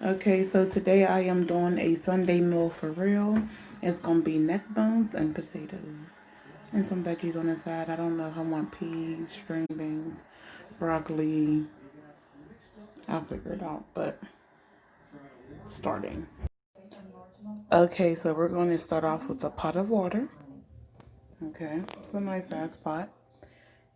Okay, so today I am doing a Sunday meal for real. It's gonna be neck bones and potatoes. And some veggies on the side. I don't know if I want peas, string beans, broccoli. I'll figure it out, but starting. Okay, so we're going to start off with a pot of water. Okay, it's a nice ass pot.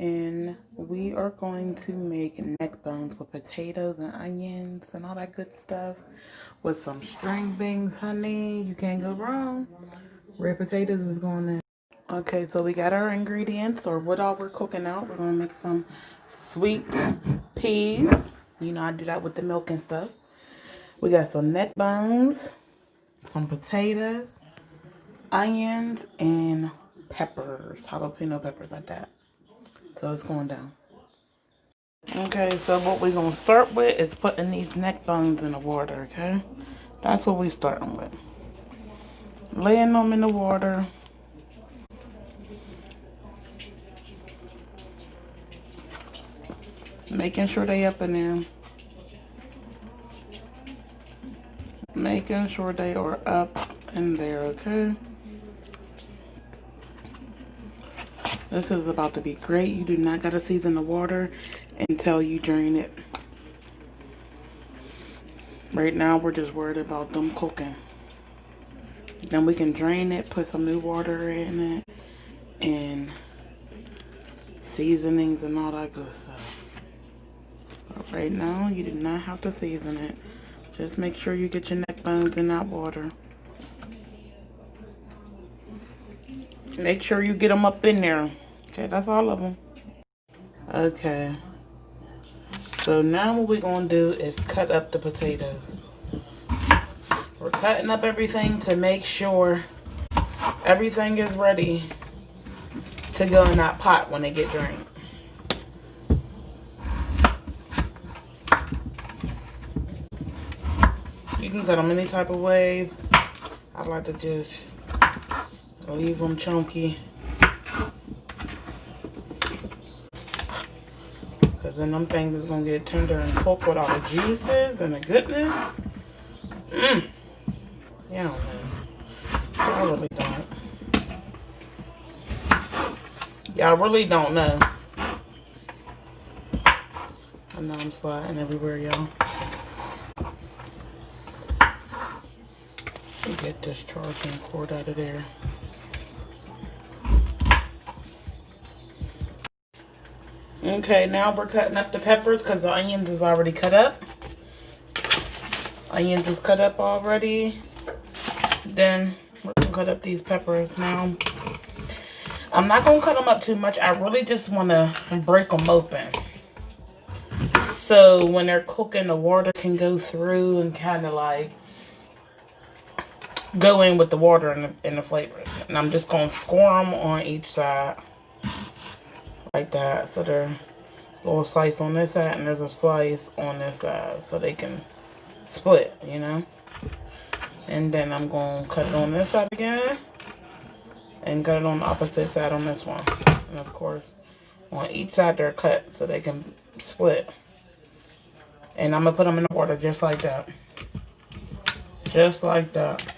And we are going to make neck bones with potatoes and onions and all that good stuff. With some string beans, honey. You can't go wrong. Red potatoes is going in. Okay, so we got our ingredients, or what all we're cooking out. We're going to make some sweet peas. You know, I do that with the milk and stuff. We got some neck bones, some potatoes, onions, and peppers. Jalapeno peppers like that. So it's going down. Okay, so what we're going to start with is putting these neck bones in the water, okay? That's what we're starting with. Laying them in the water. Making sure they up in there. Making sure they are up in there, okay? This is about to be great. You do not got to season the water until you drain it. Right now, we're just worried about them cooking. Then we can drain it, put some new water in it, and seasonings and all that good stuff. But right now, you do not have to season it. Just make sure you get your neck bones in that water. Make sure you get them up in there. Okay, that's all of them. Okay. So now what we're going to do is cut up the potatoes. We're cutting up everything to make sure everything is ready to go in that pot when they get drained. You can cut them any type of way. I like to just leave them chunky. Because then them things is going to get tender and cooked with all the juices and the goodness. Yeah, y'all really don't. Y'all really don't know. I know I'm sliding everywhere, y'all. Get this charging cord out of there. Okay, now we're cutting up the peppers because the onions is already cut up. Onions is cut up already. Then we're gonna cut up these peppers now. I'm not gonna cut them up too much. I really just want to break them open. So when they're cooking, the water can go through and kind of like go in with the water and the flavors. And I'm just going to score them on each side. Like that. So there's a little slice on this side and there's a slice on this side. So they can split, you know. And then I'm going to cut it on this side again. And cut it on the opposite side on this one. And of course, on each side they're cut so they can split. And I'm going to put them in the water just like that. Just like that.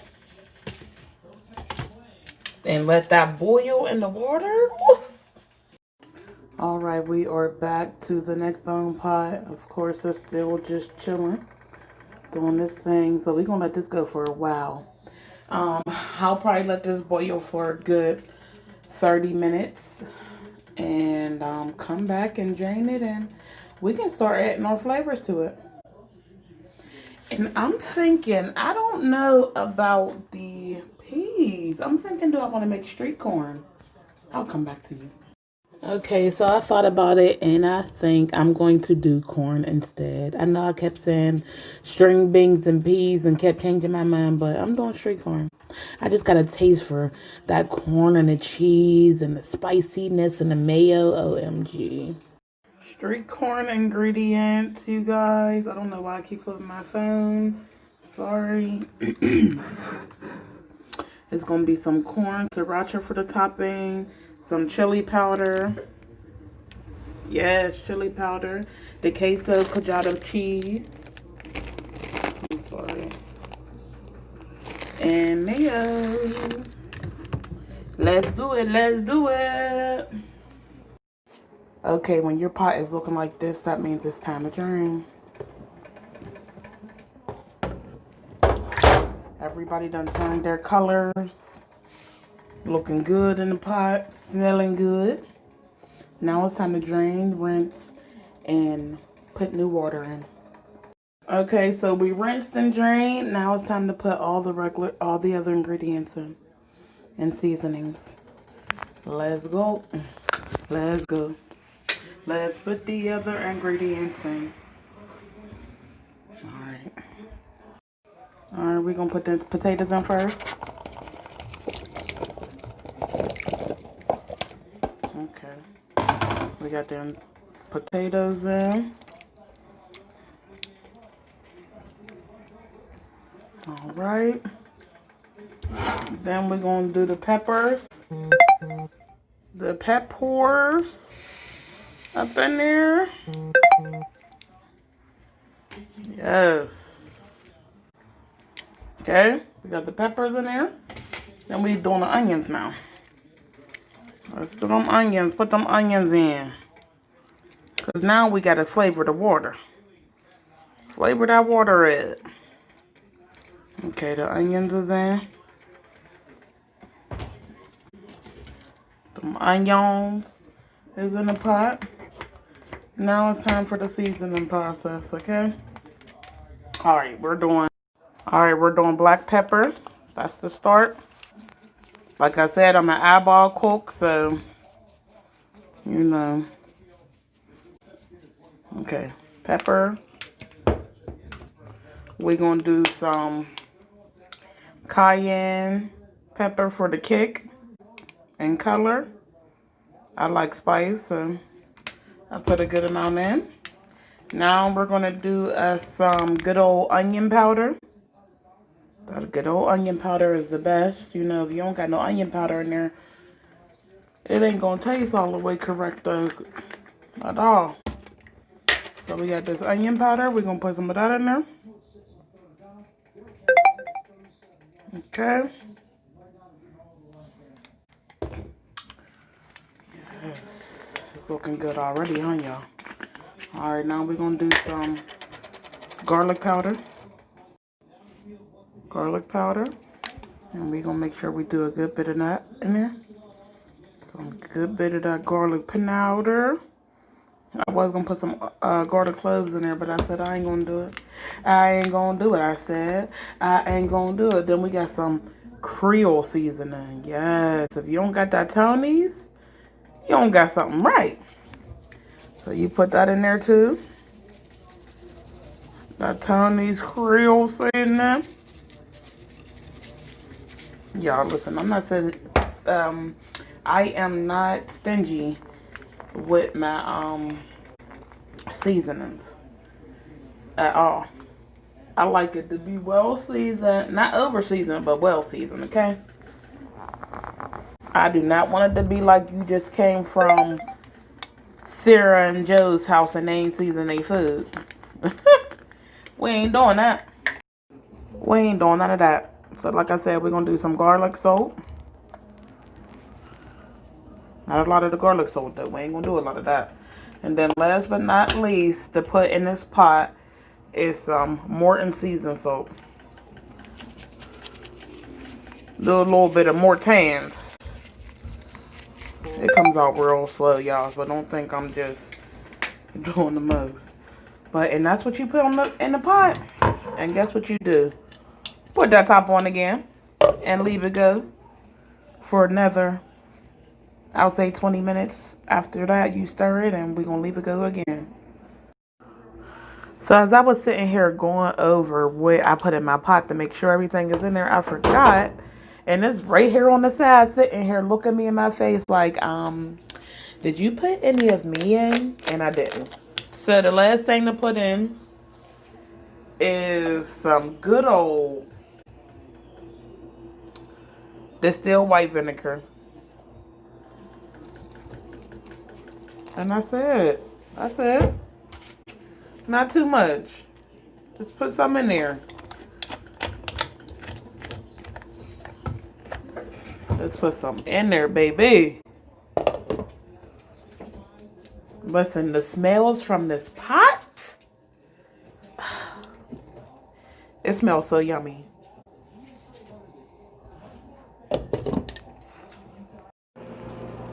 And let that boil in the water. All right, we are back to the neck bone pot. Of course, it's still just chilling, doing this thing. So we're gonna let this go for a while. I'll probably let this boil for a good 30 minutes and come back and drain it, and we can start adding our flavors to it. And I'm thinking, I don't know about the peas. I'm thinking, do I want to make street corn? I'll come back to you. Okay, so I thought about it, and I think I'm going to do corn instead. I know I kept saying string beans and peas and kept changing my mind, but I'm doing street corn. I just got a taste for that corn and the cheese and the spiciness and the mayo. OMG. Street corn ingredients, you guys. I don't know why I keep flipping my phone. Sorry. It's going to be some corn, sriracha for the topping, some chili powder. Yes, chili powder. The queso COJITA cheese. I'm and mayo. Let's do it. Let's do it. Okay, when your pot is looking like this, that means it's time to drain. Everybody done turned their colors. Looking good in the pot, smelling good. Now it's time to drain, rinse, and put new water in. Okay, so we rinsed and drained. Now it's time to put all the other ingredients in and seasonings. Let's go. Let's go. Let's put the other ingredients in. Alright. Alright, we're gonna put the potatoes in first. Okay. We got them potatoes in. Alright. Then we're gonna do the peppers. The peppers up in there. Yes. Okay, we got the peppers in there. Then we doing the onions now. Let's do them onions. Put them onions in. Because now we got to flavor the water. Flavor that water in. Okay, the onions is in. Some onions is in the pot. Now it's time for the seasoning process, okay? Alright, we're doing black pepper. That's the start. Like I said, I'm an eyeball cook, so, you know. Okay, pepper. We're going to do some cayenne pepper for the kick and color. I like spice, so I put a good amount in. Now we're going to do some good old onion powder. That good old onion powder is the best. You know, if you don't got no onion powder in there, it ain't going to taste all the way correct at all. So we got this onion powder. We're going to put some of that in there. Okay. Yes. It's looking good already, huh, y'all? Alright, now we're going to do some garlic powder. Garlic powder. And we're going to make sure we do a good bit of that in there. Some good bit of that garlic powder. I was going to put some garlic cloves in there, but I said I ain't going to do it. I ain't going to do it. I said I ain't going to do it. Then we got some Creole seasoning. Yes. If you don't got that Tony's, you don't got something right. So you put that in there too. That Tony's Creole seasoning. Y'all listen, I'm not saying I am not stingy with my seasonings at all. I like it to be well seasoned, not over seasoned, but well seasoned, okay? I do not want it to be like you just came from Sarah and Joe's house and they ain't seasoned their food. We ain't doing that. We ain't doing none of that. So like I said, we're going to do some garlic salt. Not a lot of the garlic salt though. We ain't going to do a lot of that. And then last but not least, to put in this pot is some Morton seasoned salt. Do a little bit of Mortans. It comes out real slow, y'all. So don't think I'm just doing the most. But, and that's what you put in the pot. And guess what you do? Put that top on again. And leave it go. For another, I'll say 20 minutes. After that, you stir it. And we're going to leave it go again. So as I was sitting here going over what I put in my pot to make sure everything is in there, I forgot. And it's right here on the side sitting here looking me in my face like, did you put any of me in? And I didn't. So the last thing to put in is some good old distilled white vinegar. And that's it. That's it. Not too much. Just put some in there. Let's put some in there, baby. Listen, the smells from this pot. It smells so yummy.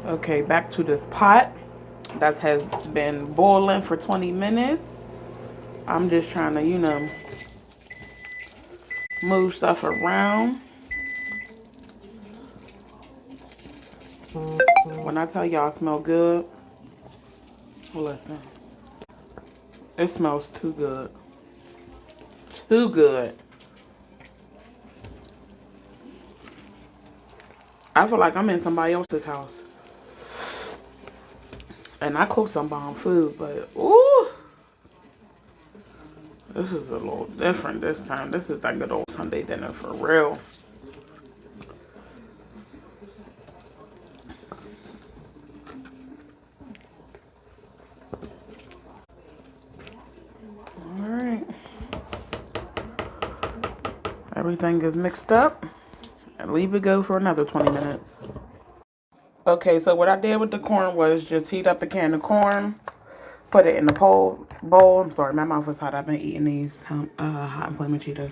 Okay, back to this pot that has been boiling for 20 minutes. I'm just trying to, you know, move stuff around. When I tell y'all it smells good, listen. It smells too good. Too good. I feel like I'm in somebody else's house. And I cook some bomb food, but ooh, this is a little different this time. This is that good old Sunday dinner for real. Alright. Everything is mixed up. And leave it go for another 20 minutes. Okay, so what I did with the corn was just heat up a can of corn, put it in the bowl. I'm sorry, my mouth is hot. I've been eating these hot and flaming Cheetos.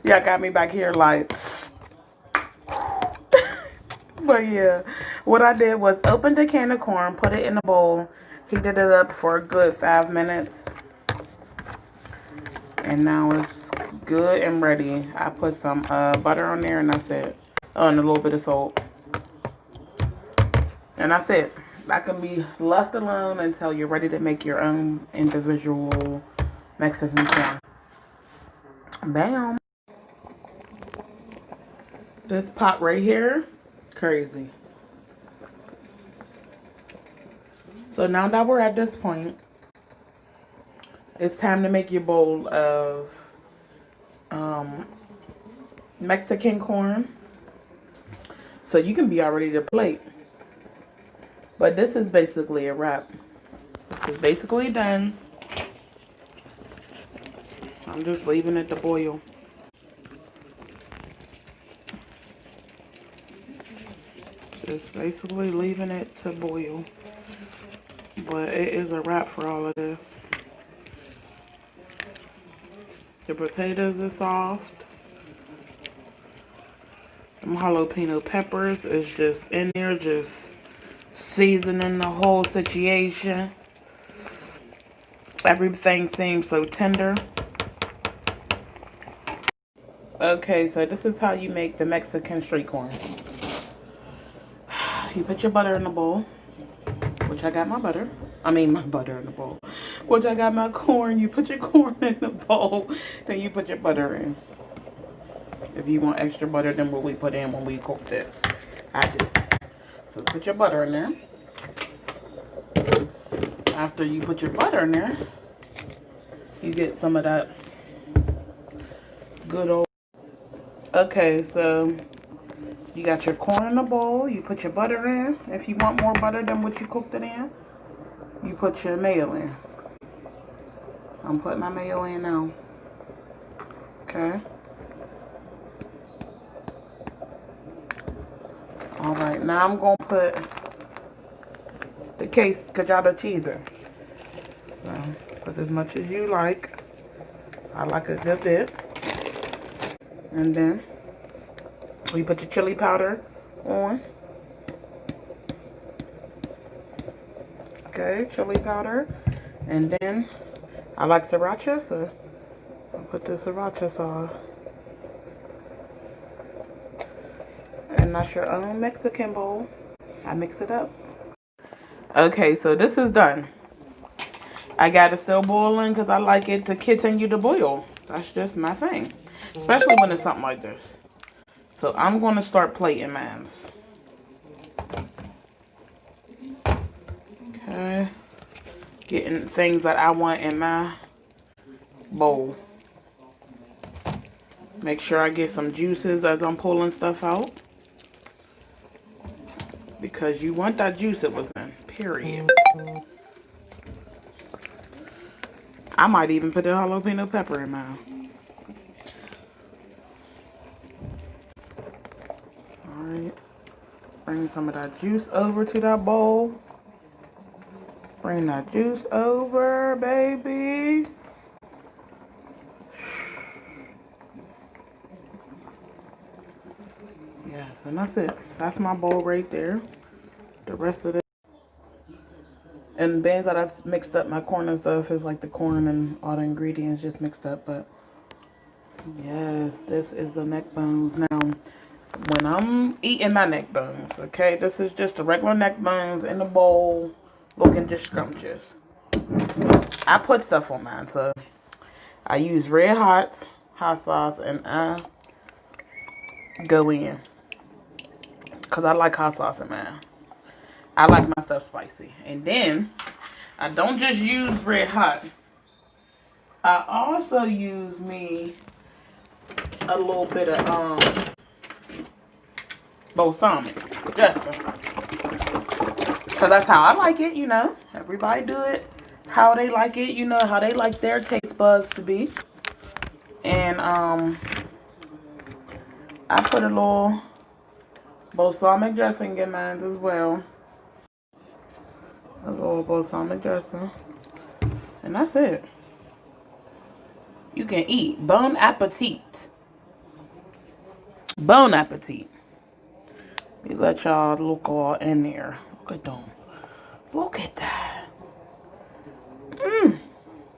Y'all got me back here like, but yeah, what I did was open the can of corn, put it in the bowl, heated it up for a good 5 minutes, and now it's good and ready. I put some butter on there, and that's it. And a little bit of salt. And that's it. That can be left alone until you're ready to make your own individual Mexican corn. Bam. This pot right here, crazy. So now that we're at this point, it's time to make your bowl of Mexican corn. So you can be all ready to plate. But this is basically a wrap. This is basically done. I'm just leaving it to boil. Just basically leaving it to boil. But it is a wrap for all of this. The potatoes are soft. Them jalapeno peppers is just in there, just seasoning the whole situation. Everything seems so tender. Okay, so this is how you make the Mexican street corn. You put your butter in the bowl, which I got my butter. I mean my butter in the bowl. Which I got my corn. You put your corn in the bowl, then you put your butter in. If you want extra butter than what we put in when we cooked it. I do. So put your butter in there. After you put your butter in there, you get some of that good old... Okay, so you got your corn in the bowl. You put your butter in. If you want more butter than what you cooked it in, you put your mayo in. I'm putting my mayo in now. Okay. Alright, now I'm going to put the COJITA cheese in. So, put as much as you like. I like a good bit. And then, you put your chili powder on. Okay, chili powder. And then, I like sriracha, so I'll put the sriracha sauce. And that's your own Mexican bowl. I mix it up. Okay, so this is done. I got it still boiling because I like it to continue to boil. That's just my thing. Especially when it's something like this. So I'm going to start plating mine. Okay. Getting things that I want in my bowl. Make sure I get some juices as I'm pulling stuff out. Because you want that juice it was in. Period. I might even put a jalapeno pepper in mine. Alright. Bring some of that juice over to that bowl. Bring that juice over, baby. Yes, and that's it. That's my bowl right there. The rest of it. And beans that I've mixed up my corn and stuff is like the corn and all the ingredients just mixed up. But yes, this is the neck bones. Now, when I'm eating my neck bones, okay, this is just the regular neck bones in the bowl, looking just scrumptious. I put stuff on mine, so I use red hot sauce, and I go in. Because I like hot sauce in mine. I like my stuff spicy. And then, I don't just use red hot. I also use me a little bit of balsamic dressing. Because that's how I like it, you know. Everybody do it how they like it, you know, how they like their taste buds to be. And I put a little balsamic dressing in mine as well. A little balsamic dressing. And that's it. You can eat. Bon appetit. Bon appetit. Let me let y'all look all in there. Look at them. Look at that. Mmm.